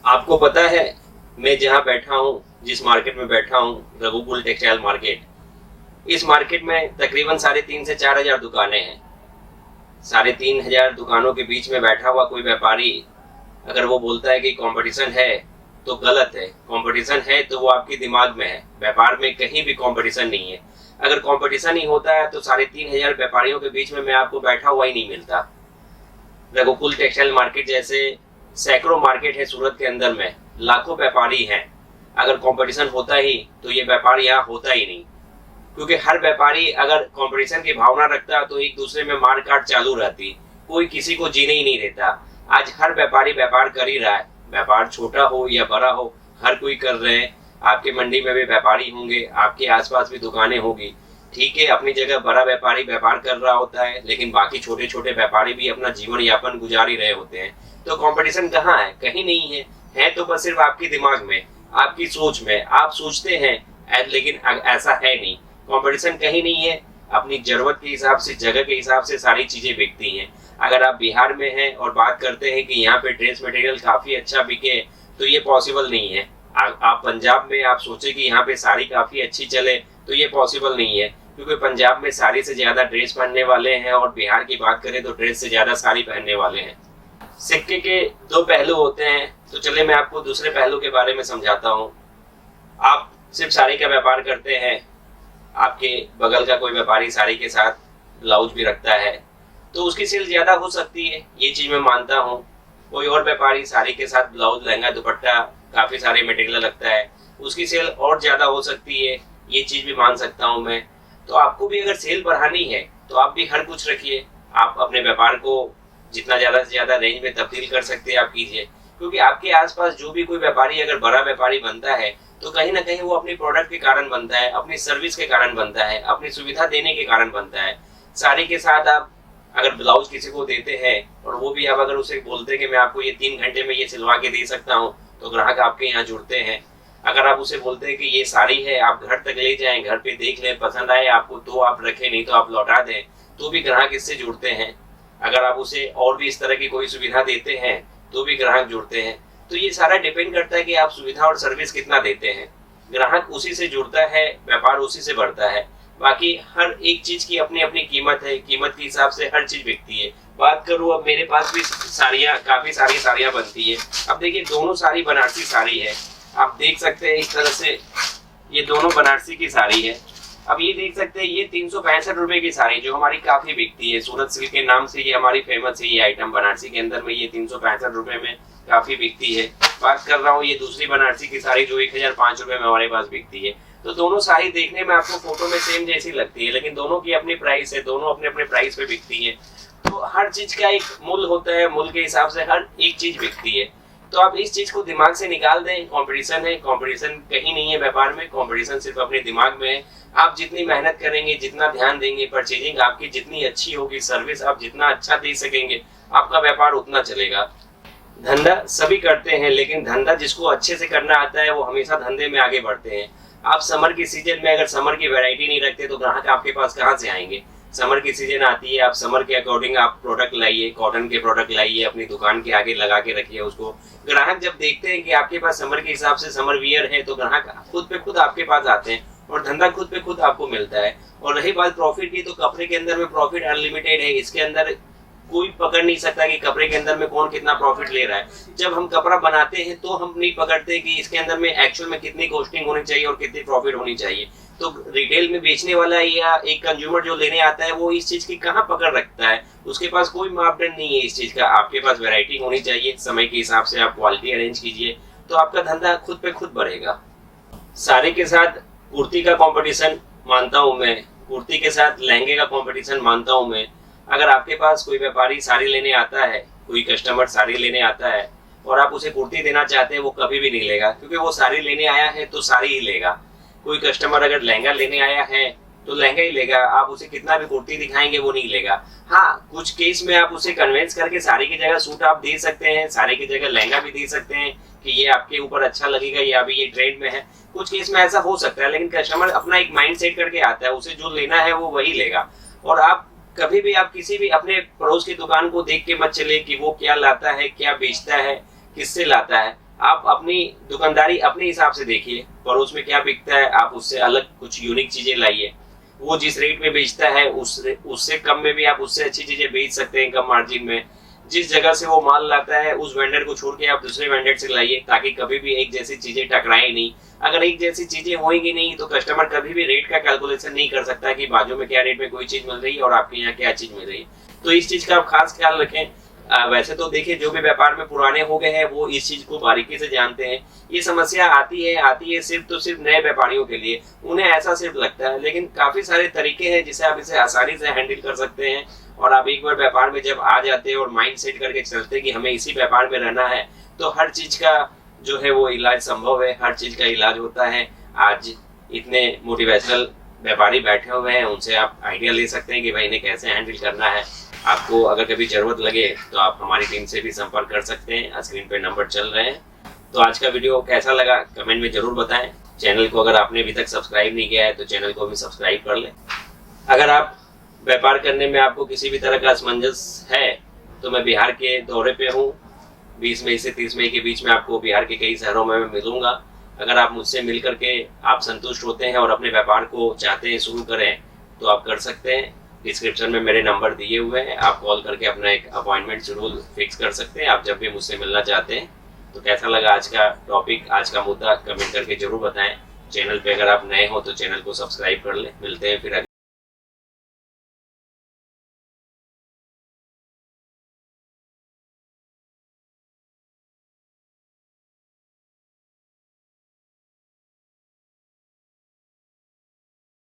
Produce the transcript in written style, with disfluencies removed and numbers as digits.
आपको पता है मैं जहाँ बैठा हूँ, जिस मार्केट में बैठा हूँ, रघुकुल टेक्सटाइल मार्केट, इस मार्केट में तकरीबन 3,500 से 4,000 दुकानें हैं। 3,500 दुकानों के बीच में बैठा हुआ कोई व्यापारी अगर वो बोलता है कि कंपटीशन है तो गलत है। कंपटीशन है तो वो आपके दिमाग में है। व्यापार में कहीं भी कंपटीशन नहीं है। अगर कंपटीशन ही होता है तो 3,500 व्यापारियों के बीच में मैं आपको बैठा हुआ ही नहीं मिलता। रघुकुल टेक्सटाइल मार्केट जैसे सैकड़ों मार्केट है सूरत के अंदर में, लाखों व्यापारी हैं। अगर कंपटीशन होता ही तो ये व्यापार यहाँ होता ही नहीं, क्योंकि हर व्यापारी अगर कंपटीशन की भावना रखता तो एक दूसरे में मार काट चालू रहती, कोई किसी को जीने ही नहीं देता। आज हर व्यापारी व्यापार कर ही रहा है, व्यापार छोटा हो या बड़ा हो, हर कोई कर रहे हैं। आपके मंडी में भी व्यापारी होंगे, आपके आसपास भी दुकानें होगी। ठीक है, अपनी जगह बड़ा व्यापारी व्यापार कर रहा होता है, लेकिन बाकी छोटे छोटे व्यापारी भी अपना जीवन यापन गुजार ही रहे होते हैं। तो कंपटीशन कहाँ है? कहीं नहीं है तो बस सिर्फ आपके दिमाग में, आपकी सोच में। आप सोचते हैं लेकिन ऐसा है नहीं। कंपटीशन कहीं नहीं है। अपनी जरूरत के हिसाब से, जगह के हिसाब से सारी चीजें बिकती हैं। अगर आप बिहार में हैं और बात करते हैं कि यहाँ पे ड्रेस मटेरियल काफी अच्छा बिके, तो ये पॉसिबल नहीं है। आप पंजाब में आप सोचे कि यहाँ पे साड़ी काफी अच्छी चले, तो ये पॉसिबल नहीं है, क्योंकि पंजाब में साड़ी से ज्यादा ड्रेस पहनने वाले हैं और बिहार की बात करें तो ड्रेस से ज्यादा साड़ी पहनने वाले हैं। सिक्के के दो पहलू होते हैं, तो चले मैं आपको दूसरे पहलू के बारे में समझाता हूँ। आप सिर्फ साड़ी का व्यापार करते हैं, आपके बगल का कोई व्यापारी साड़ी के साथ ब्लाउज भी रखता है, तो उसकी सेल ज्यादा हो सकती है, ये चीज मैं मानता हूँ। कोई और व्यापारी साड़ी के साथ ब्लाउज, लहंगा, दुपट्टा, काफी सारे मटेरियल लगता है, उसकी सेल और ज्यादा हो सकती है, ये चीज भी मान सकता हूँ मैं। तो आपको भी अगर सेल बढ़ानी है तो आप भी हर कुछ रखिए। आप अपने व्यापार को जितना ज्यादा से ज्यादा रेंज में तब्दील कर सकते हैं आप कीजिए, क्योंकि आपके आसपास जो भी कोई व्यापारी अगर बड़ा व्यापारी बनता है तो कहीं ना कहीं वो अपनी प्रोडक्ट के कारण बनता है, अपनी सर्विस के कारण बनता है, अपनी सुविधा देने के कारण बनता है। साड़ी के साथ आप अगर ब्लाउज किसी को देते हैं और वो भी आप अगर उसे बोलते हैं कि मैं आपको ये 3 घंटे में ये सिलवा के दे सकता हूँ, तो ग्राहक आपके यहाँ जुड़ते हैं। अगर आप उसे बोलते हैं कि ये साड़ी है, आप घर तक ले जाएं, घर पे देख लें, पसंद आए आपको तो आप रखें, नहीं तो आप लौटा दें, तो भी ग्राहक इससे जुड़ते हैं। अगर आप उसे और भी इस तरह की कोई सुविधा देते हैं तो भी ग्राहक जुड़ते हैं। तो ये सारा डिपेंड करता है कि आप सुविधा और सर्विस कितना देते हैं। ग्राहक उसी से जुड़ता है, व्यापार उसी से बढ़ता है। बाकी हर एक चीज की अपनी अपनी कीमत है, कीमत के हिसाब से हर चीज बिकती है। बात करूं, अब मेरे पास भी साड़ियाँ, काफी सारी साड़ियाँ बनती है। अब देखिए, दोनों साड़ी बनारसी साड़ी है, आप देख सकते हैं इस तरह से, ये दोनों बनारसी की साड़ी है। अब ये देख सकते हैं, ये 365 रुपए की साड़ी जो हमारी काफी बिकती है, सूरत सिल्क के नाम से ये हमारी फेमस है। ये आइटम बनारसी के अंदर में ये 365 रुपए में काफी बिकती है। बात कर रहा हूँ ये दूसरी बनारसी की साड़ी जो 1005 रुपए में हमारे पास बिकती है। तो दोनों साड़ी देखने में आपको फोटो में सेम जैसी लगती है, लेकिन दोनों की अपनी प्राइस है, दोनों अपने अपने प्राइस पे बिकती है। तो हर चीज का एक मूल्य होता है, मूल्य के हिसाब से हर एक चीज बिकती है। तो आप इस चीज को दिमाग से निकाल दें। कंपटीशन है, कंपटीशन कहीं नहीं है व्यापार में, कंपटीशन सिर्फ अपने दिमाग में है। आप जितनी मेहनत करेंगे, जितना ध्यान देंगे, परचेजिंग आपकी जितनी अच्छी होगी, सर्विस आप जितना अच्छा दे सकेंगे, आपका व्यापार उतना चलेगा। धंधा सभी करते हैं, लेकिन धंधा जिसको अच्छे से करना आता है वो हमेशा धंधे में आगे बढ़ते हैं। आप समर की सीजन में अगर समर की वैरायटी नहीं रखते तो ग्राहक आपके पास कहाँ से आएंगे? समर की सीजन आती है, आप समर के अकॉर्डिंग आप प्रोडक्ट लाइए, कॉटन के प्रोडक्ट लाइए, अपनी दुकान के आगे लगा के रखिए उसको। ग्राहक जब देखते हैं कि आपके पास समर के हिसाब से समर वियर है, तो ग्राहक खुद पे खुद आपके पास आते हैं और धंधा खुद पे खुद आपको मिलता है। और रही बात प्रॉफिट की, तो कपड़े के अंदर में प्रॉफिट अनलिमिटेड है। इसके अंदर कोई पकड़ नहीं सकता कि कपड़े के अंदर में कौन कितना प्रॉफिट ले रहा है। जब हम कपड़ा बनाते हैं तो हम नहीं पकड़ते कि इसके अंदर में एक्चुअल में कितनी कॉस्टिंग होनी चाहिए और कितनी प्रॉफिट होनी चाहिए। तो रिटेल में बेचने वाला या एक कंज्यूमर जो लेने आता है वो इस चीज की कहाँ पकड़ रखता है? उसके पास कोई मापदंड नहीं है इस चीज का। आपके पास वैरायटी होनी चाहिए, समय के हिसाब से आप क्वालिटी अरेंज कीजिए, तो आपका धंधा खुद पे खुद बढ़ेगा। साड़ी के साथ कुर्ती का कंपटीशन मानता हूँ मैं, कुर्ती के साथ लहंगे का कंपटीशन मानता हूँ मैं। अगर आपके पास कोई व्यापारी साड़ी लेने आता है, कोई कस्टमर साड़ी लेने आता है और आप उसे कुर्ती देना चाहते हैं, वो कभी भी नहीं लेगा, क्योंकि वो साड़ी लेने आया है तो साड़ी ही लेगा। कोई कस्टमर अगर लहंगा लेने आया है तो लहंगा ही लेगा, आप उसे कितना भी कुर्ती दिखाएंगे वो नहीं लेगा। हाँ, कुछ केस में आप उसे कन्वेंस करके साड़ी की जगह सूट आप दे सकते हैं, साड़ी की जगह लहंगा भी दे सकते हैं कि ये आपके ऊपर अच्छा लगेगा, या अभी ये ट्रेंड में है। कुछ केस में ऐसा हो सकता है, लेकिन कस्टमर अपना एक माइंड सेट करके आता है, उसे जो लेना है वो वही लेगा। और आप कभी भी आप किसी भी अपने पड़ोस की दुकान को देख के मत चले कि वो क्या लाता है, क्या बेचता है, किससे लाता है। आप अपनी दुकानदारी अपने हिसाब से देखिए, पड़ोस में क्या बिकता है आप उससे अलग कुछ यूनिक चीजें लाइए। वो जिस रेट में बेचता है उससे कम में भी आप उससे अच्छी चीजें बेच सकते हैं, कम मार्जिन में। जिस जगह से वो माल लाता है उस वेंडर को छोड़ के आप दूसरे वेंडर से लाइए, ताकि कभी भी एक जैसी चीजें टकराए नहीं। अगर एक जैसी चीजें होंगी नहीं तो कस्टमर कभी भी रेट का कैलकुलेशन नहीं कर सकता कि बाजू में क्या रेट में कोई चीज मिल रही है और आपके यहाँ क्या चीज मिल रही है। तो इस चीज का आप खास ख्याल रखें। वैसे तो देखिए जो भी व्यापार में पुराने हो गए हैं वो इस चीज को बारीकी से जानते हैं। ये समस्या आती है सिर्फ तो सिर्फ नए व्यापारियों के लिए, उन्हें ऐसा सिर्फ लगता है, लेकिन काफी सारे तरीके हैं जिसे आप इसे आसानी से हैंडल कर सकते हैं। और आप एक बार व्यापार में जब आ जाते हैं और माइंड सेट करके चलते हैं कि हमें इसी व्यापार में रहना है, तो हर चीज का जो है वो इलाज संभव है, हर चीज का इलाज होता है। आज इतने मोटिवेशनल व्यापारी बैठे हुए हैं, उनसे आप आइडिया ले सकते हैं कि भाई इन्हें कैसे हैंडल करना है। आपको अगर कभी जरूरत लगे तो आप हमारी टीम से भी संपर्क कर सकते हैं, स्क्रीन पे नंबर चल रहे हैं। तो आज का वीडियो कैसा लगा कमेंट में जरूर बताएं। चैनल को अगर आपने अभी तक सब्सक्राइब नहीं किया है तो चैनल को भी सब्सक्राइब कर लें। अगर आप व्यापार करने में आपको किसी भी तरह का असमंजस है तो मैं बिहार के दौरे पे हूँ, 20 मई से 30 मई के बीच में आपको बिहार के कई शहरों में मैं मिलूंगा। अगर आप मुझसे मिल करके आप संतुष्ट होते हैं और अपने व्यापार को चाहते हैं शुरू करें तो आप कर सकते हैं। डिस्क्रिप्शन में मेरे नंबर दिए हुए हैं, आप कॉल करके अपना एक अपॉइंटमेंट शेड्यूल फिक्स कर सकते हैं आप जब भी मुझसे मिलना चाहते हैं। तो कैसा लगा आज का टॉपिक, आज का मुद्दा, कमेंट करके जरूर बताएं। चैनल पे अगर आप नए हो तो चैनल को सब्सक्राइब कर लें। मिलते हैं फिर अगले